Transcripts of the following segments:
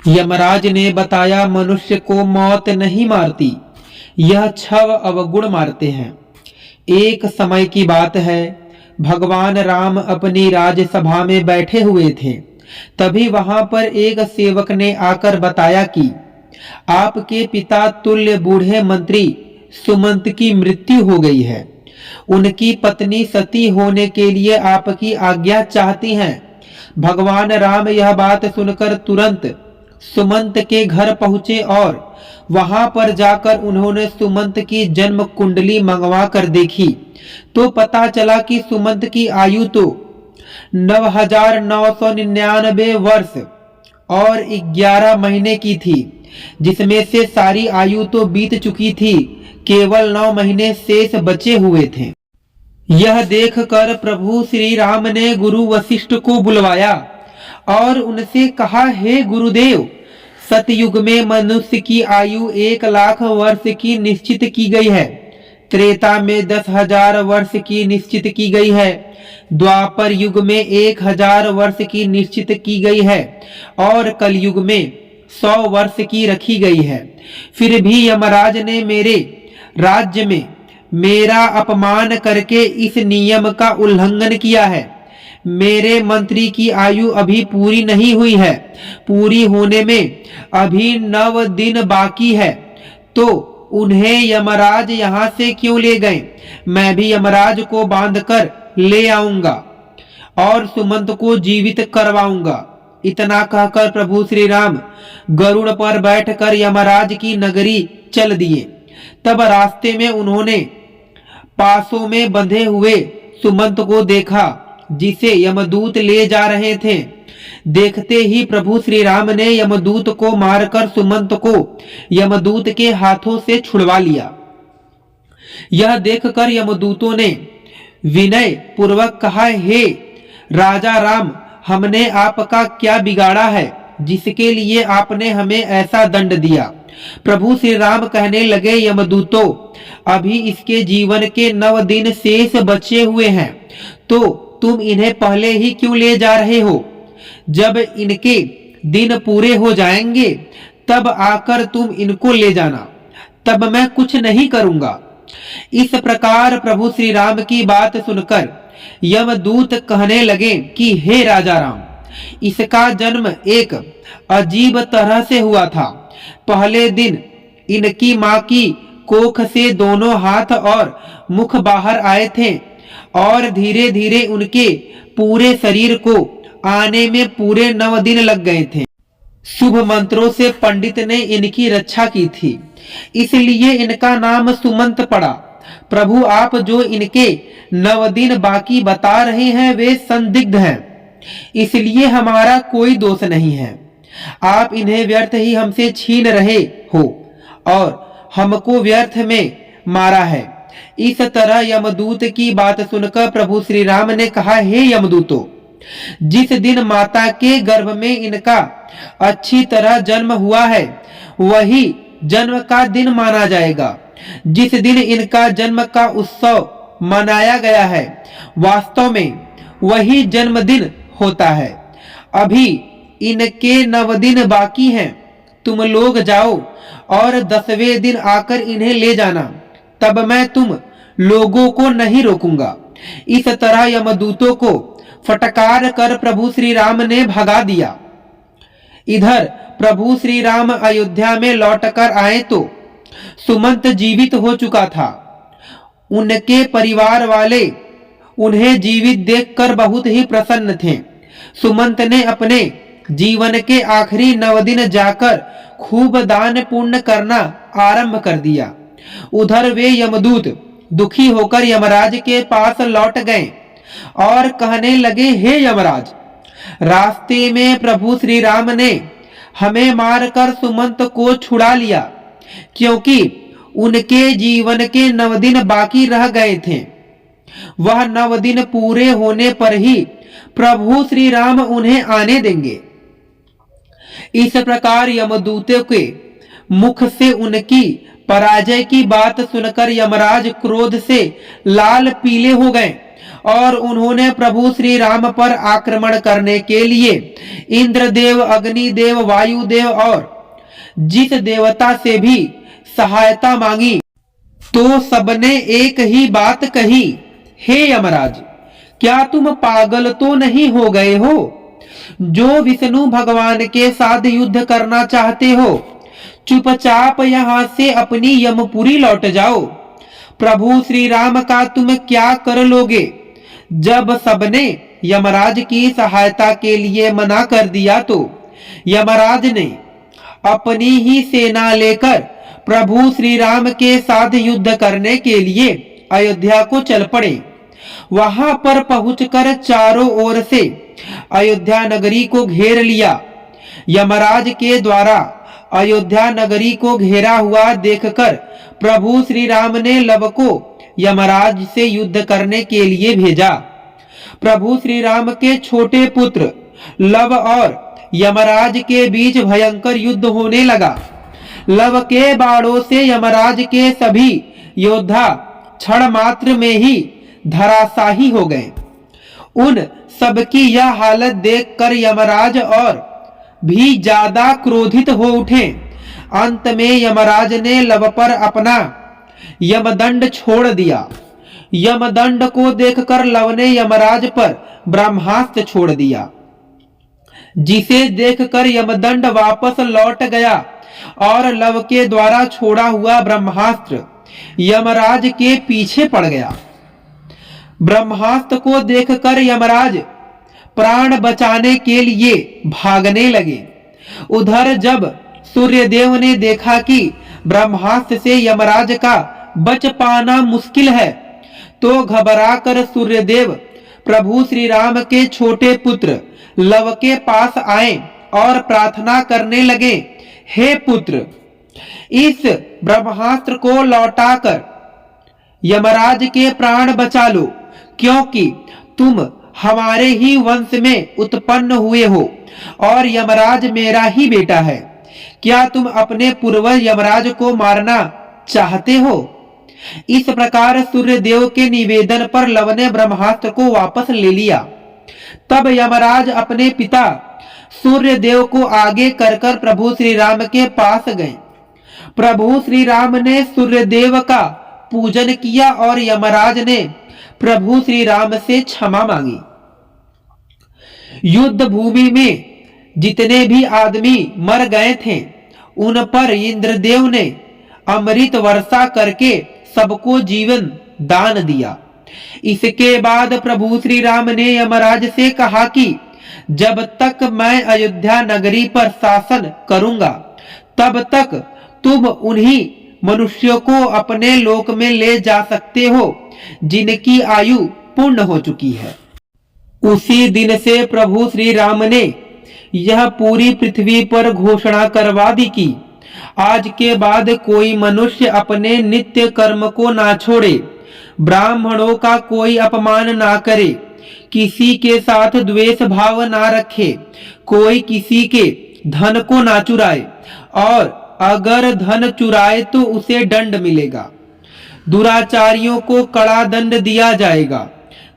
यमराज ने बताया, मनुष्य को मौत नहीं मारती, यह 6 अवगुण मारते हैं। एक समय की बात है, भगवान राम अपनी राजसभा में बैठे हुए थे। तभी वहां पर एक सेवक ने आकर बताया कि आपके पिता तुल्य बूढ़े मंत्री सुमंत की मृत्यु हो गई है। उनकी पत्नी सती होने के लिए आपकी आज्ञा चाहती हैं। भगवान राम यह बात सुनकर तुरंत सुमंत के घर पहुंचे और वहां पर जाकर उन्होंने सुमंत की जन्म कुंडली मंगवा कर देखी तो पता चला कि सुमंत की आयु तो 9,999 वर्ष और 11 महीने की थी, जिसमें से सारी आयु तो बीत चुकी थी, केवल 9 महीने शेष बचे हुए थे। यह देखकर प्रभु श्री राम ने गुरु वशिष्ठ को बुलवाया और उनसे कहा, हे गुरुदेव, सतयुग में मनुष्य की आयु 1,00,000 वर्ष की निश्चित की गई है, त्रेता में 10,000 वर्ष की निश्चित की गई है, द्वापर युग में 1,000 वर्ष की निश्चित की गई है और कलयुग में 100 वर्ष की रखी गई है। फिर भी यमराज ने मेरे राज्य में मेरा अपमान करके इस नियम का उल्लंघन किया है। मेरे मंत्री की आयु अभी पूरी नहीं हुई है, पूरी होने में अभी 9 दिन बाकी है, तो उन्हें यमराज यहाँ से क्यों ले गए? मैं भी यमराज को बांधकर ले आऊंगा और सुमंत को जीवित करवाऊंगा। इतना कहकर प्रभु श्री राम गरुड़ पर बैठकर यमराज की नगरी चल दिए। तब रास्ते में उन्होंने पासों में बंधे हुए सुमंत को देखा, जिसे यमदूत ले जा रहे थे। देखते ही प्रभु श्री राम ने यमदूत को मारकर सुमंत को यमदूत के हाथों से छुड़वा लिया। यह देखकर यमदूतों ने विनय पूर्वक कहा, हे राजा राम, हमने आपका क्या बिगाड़ा है जिसके लिए आपने हमें ऐसा दंड दिया? प्रभु श्री राम कहने लगे, यमदूतों, अभी इसके जीवन के 9 दिन शेष बचे हुए हैं, तो तुम इन्हें पहले ही क्यों ले जा रहे हो? जब इनके दिन पूरे हो जाएंगे तब आकर तुम इनको ले जाना, तब मैं कुछ नहीं करूंगा। इस प्रकार प्रभु श्री राम की बात सुनकर यमदूत कहने लगे कि हे राजा राम, इसका जन्म एक अजीब तरह से हुआ था। पहले दिन इनकी माँ की कोख से दोनों हाथ और मुख बाहर आए थे और धीरे धीरे उनके पूरे शरीर को आने में पूरे 9 दिन लग गए थे। शुभ मंत्रों से पंडित ने इनकी रक्षा की थी, इसलिए इनका नाम सुमंत पड़ा। प्रभु, आप जो इनके 9 दिन बाकी बता रहे हैं वे संदिग्ध हैं, इसलिए हमारा कोई दोष नहीं है। आप इन्हें व्यर्थ ही हमसे छीन रहे हो और हमको व्यर्थ में मारा है। इस तरह यमदूत की बात सुनकर प्रभु श्री राम ने कहा, हे यमदूतों, जिस दिन माता के गर्भ में इनका अच्छी तरह जन्म हुआ है वही जन्म का दिन माना जाएगा। जिस दिन इनका जन्म का उत्सव मनाया गया है वास्तव में वही जन्मदिन होता है। अभी इनके 9 दिन बाकी हैं, तुम लोग जाओ और 10वें दिन आकर इन्हें ले जाना, तब मैं तुम लोगों को नहीं रोकूंगा। इस तरह यमदूतों को फटकार कर प्रभु श्री राम ने भगा दिया। इधर प्रभु श्री राम अयोध्या में लौटकर आए तो सुमंत जीवित हो चुका था। उनके परिवार वाले उन्हें जीवित देखकर बहुत ही प्रसन्न थे। सुमंत ने अपने जीवन के आखिरी 9 दिन जाकर खूब दान पुण्य करना आरंभ कर दिया। उधर वे यमदूत दुखी होकर यमराज के पास लौट गए और कहने लगे, हे यमराज, रास्ते में प्रभु श्री राम ने हमें मारकर सुमंत को छुड़ा लिया, क्योंकि उनके जीवन के 9 दिन बाकी रह गए थे। वह 9 दिन पूरे होने पर ही प्रभु श्री राम उन्हें आने देंगे। इस प्रकार यमदूतों के मुख से उनकी पराजय की बात सुनकर यमराज क्रोध से लाल पीले हो गए और उन्होंने प्रभु श्री राम पर आक्रमण करने के लिए इंद्रदेव, अग्निदेव, वायुदेव और जिस देवता से भी सहायता मांगी, तो सबने एक ही बात कही, हे यमराज, क्या तुम पागल तो नहीं हो गए हो? जो विष्णु भगवान के साथ युद्ध करना चाहते हो, चुपचाप यहां से अपनी यमपुरी लौट जाओ। प्रभु श्री राम का तुम क्या कर लोगे? जब सबने यमराज की सहायता के लिए मना कर दिया तो यमराज ने अपनी ही सेना लेकर प्रभु श्री राम के साथ युद्ध करने के लिए अयोध्या को चल पड़े। वहां पर पहुंचकर चारों ओर से अयोध्या नगरी को घेर लिया। यमराज के द्वारा अयोध्या नगरी को घेरा हुआ देखकर प्रभु श्री राम ने लव को यमराज से युद्ध करने के लिए भेजा। प्रभु श्री राम के छोटे पुत्र लव और यमराज के बीच भयंकर युद्ध होने लगा। लव के बाणों से यमराज के सभी योद्धा क्षण मात्र में ही धराशाही हो गए। उन सबकी यह हालत देखकर यमराज और भी ज्यादा क्रोधित हो उठे। अंत में यमराज ने लव पर अपना यमदंड छोड़ दिया। यमदंड को देखकर लव ने यमराज पर ब्रह्मास्त्र छोड़ दिया, जिसे देखकर यमदंड वापस लौट गया और लव के द्वारा छोड़ा हुआ ब्रह्मास्त्र यमराज के पीछे पड़ गया। ब्रह्मास्त्र को देखकर यमराज प्राण बचाने के लिए भागने लगे। उधर जब सूर्यदेव ने देखा कि ब्रह्मास्त्र से यमराज का बच पाना मुश्किल है, तो घबराकर सूर्यदेव प्रभु श्री राम के छोटे पुत्र लव के पास आए और प्रार्थना करने लगे, हे पुत्र, इस ब्रह्मास्त्र को लौटाकर यमराज के प्राण बचा लो, क्योंकि तुम हमारे ही वंश में उत्पन्न हुए हो और यमराज मेरा ही बेटा है। क्या तुम अपने पूर्वज यमराज को मारना चाहते हो? इस प्रकार सूर्यदेव के निवेदन पर लव ने ब्रह्मास्त्र को वापस ले लिया। तब यमराज अपने पिता सूर्यदेव को आगे कर प्रभु श्री राम के पास गए। प्रभु श्री राम ने सूर्यदेव का पूजन किया और यमराज ने प्रभु श्री राम से क्षमा मांगी। युद्ध भूमि में जितने भी आदमी मर गए थे, उन पर इंद्रदेव ने अमृत वर्षा करके सबको जीवन दान दिया। इसके बाद प्रभु श्री राम ने यमराज से कहा कि जब तक मैं अयोध्या नगरी पर शासन करूंगा, तब तक तुम उन्हीं मनुष्यों को अपने लोक में ले जा सकते हो जिनकी आयु पूर्ण हो चुकी है। उसी दिन से प्रभु श्री राम ने यह पूरी पृथ्वी पर घोषणा करवा दी कि आज के बाद कोई मनुष्य अपने नित्य कर्म को ना छोड़े, ब्राह्मणों का कोई अपमान ना करे, किसी के साथ द्वेष भाव ना रखे, कोई किसी के धन को ना चुराए और अगर धन चुराए तो उसे दंड मिलेगा। दुराचारियों को कड़ा दंड दिया जाएगा।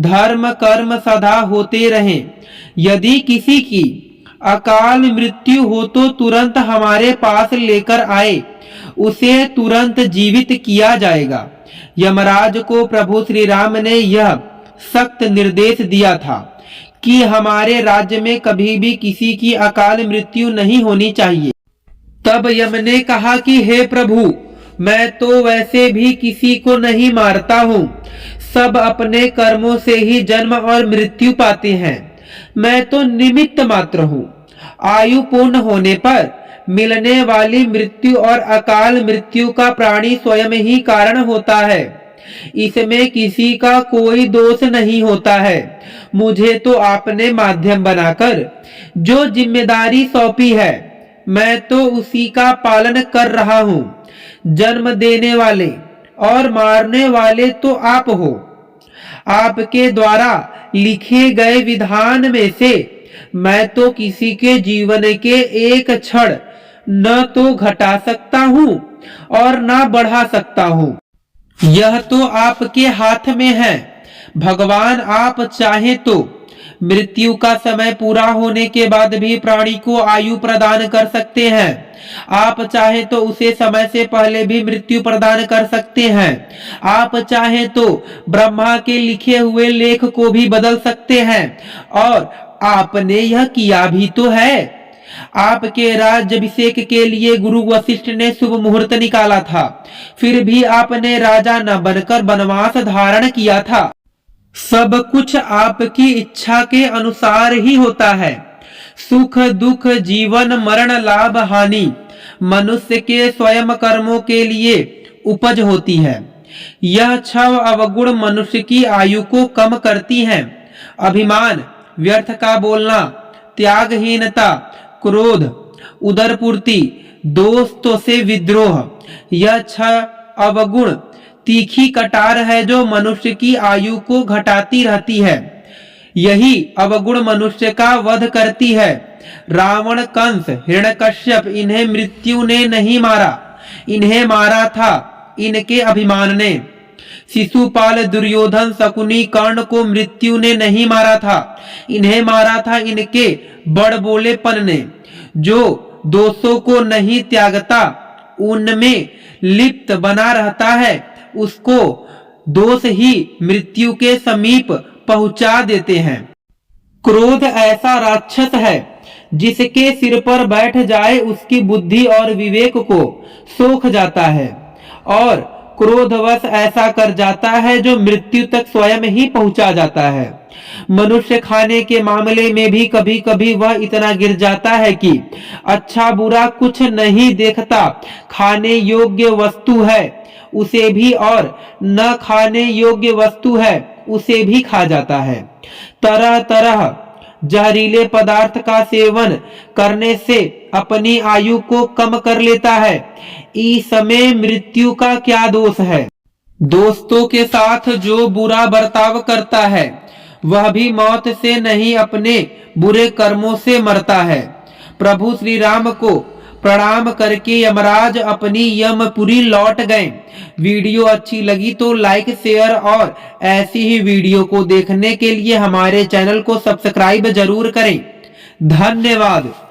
धर्म कर्म सदा होते रहें। यदि किसी की अकाल मृत्यु हो तो तुरंत हमारे पास लेकर आए, उसे तुरंत जीवित किया जाएगा। यमराज को प्रभु श्री राम ने यह सख्त निर्देश दिया था कि हमारे राज्य में कभी भी किसी की अकाल मृत्यु नहीं होनी चाहिए। तब यम ने कहा कि हे प्रभु, मैं तो वैसे भी किसी को नहीं मारता हूँ, सब अपने कर्मों से ही जन्म और मृत्यु पाते हैं। मैं तो निमित्त मात्र हूँ। आयु पूर्ण होने पर मिलने वाली मृत्यु और अकाल मृत्यु का प्राणी स्वयं ही कारण होता है। इसमें किसी का कोई दोष नहीं होता है। मुझे तो आपने माध्यम बनाकर जो जिम्मेदारी सौंपी है, मैं तो उसी का पालन कर रहा हूँ। जन्म देने वाले और मारने वाले तो आप हो। आपके द्वारा लिखे गए विधान में से मैं तो किसी के जीवन के एक क्षण न तो घटा सकता हूँ और न बढ़ा सकता हूँ। यह तो आपके हाथ में है। भगवान आप चाहे तो मृत्यु का समय पूरा होने के बाद भी प्राणी को आयु प्रदान कर सकते हैं। आप चाहे तो उसे समय से पहले भी मृत्यु प्रदान कर सकते हैं। आप चाहे तो ब्रह्मा के लिखे हुए लेख को भी बदल सकते हैं, और आपने यह किया भी तो है। आपके राज्याभिषेक के लिए गुरु वशिष्ठ ने शुभ मुहूर्त निकाला था, फिर भी आपने राजा न बनकर वनवास धारण किया था। सब कुछ आपकी इच्छा के अनुसार ही होता है। सुख दुख, जीवन मरण, लाभ हानि मनुष्य के स्वयं कर्मों के लिए उपज होती है। यह 6 अवगुण मनुष्य की आयु को कम करती हैं। अभिमान, व्यर्थ का बोलना, त्यागहीनता, क्रोध, उदरपूर्ति, दोस्तों से विद्रोह, यह 6 अवगुण तीखी कटार है जो मनुष्य की आयु को घटाती रहती है। यही अवगुण मनुष्य का वध करती है। रावण, कंस, हिरण्यकश्यप, इन्हें मृत्यु ने नहीं मारा, इन्हें मारा था इनके अभिमान ने। शिशुपाल, दुर्योधन, शकुनी, कर्ण को मृत्यु ने नहीं मारा था, इन्हें मारा था इनके बड़बोलेपन ने। जो दोषों को नहीं त्यागता, उनमें लिप्त बना रहता है, उसको दोष ही मृत्यु के समीप पहुंचा देते हैं। क्रोध ऐसा राक्षस है जिसके सिर पर बैठ जाए उसकी बुद्धि और विवेक को सोख जाता है, और क्रोधवश ऐसा कर जाता है जो मृत्यु तक स्वयं ही पहुंचा जाता है। मनुष्य खाने के मामले में भी कभी कभी वह इतना गिर जाता है कि अच्छा बुरा कुछ नहीं देखता, खाने योग्य वस्तु है उसे भी, और न खाने योग्य वस्तु है उसे भी खा जाता है। तरह तरह जहरीले पदार्थ का सेवन करने से अपनी आयु को कम कर लेता है। इस समय मृत्यु का क्या दोष है? दोस्तों के साथ जो बुरा बर्ताव करता है वह भी मौत से नहीं अपने बुरे कर्मों से मरता है। प्रभु श्री राम को प्रणाम करके यमराज अपनी यमपुरी लौट गए। वीडियो अच्छी लगी तो लाइक, शेयर और ऐसी ही वीडियो को देखने के लिए हमारे चैनल को सब्सक्राइब जरूर करें। धन्यवाद।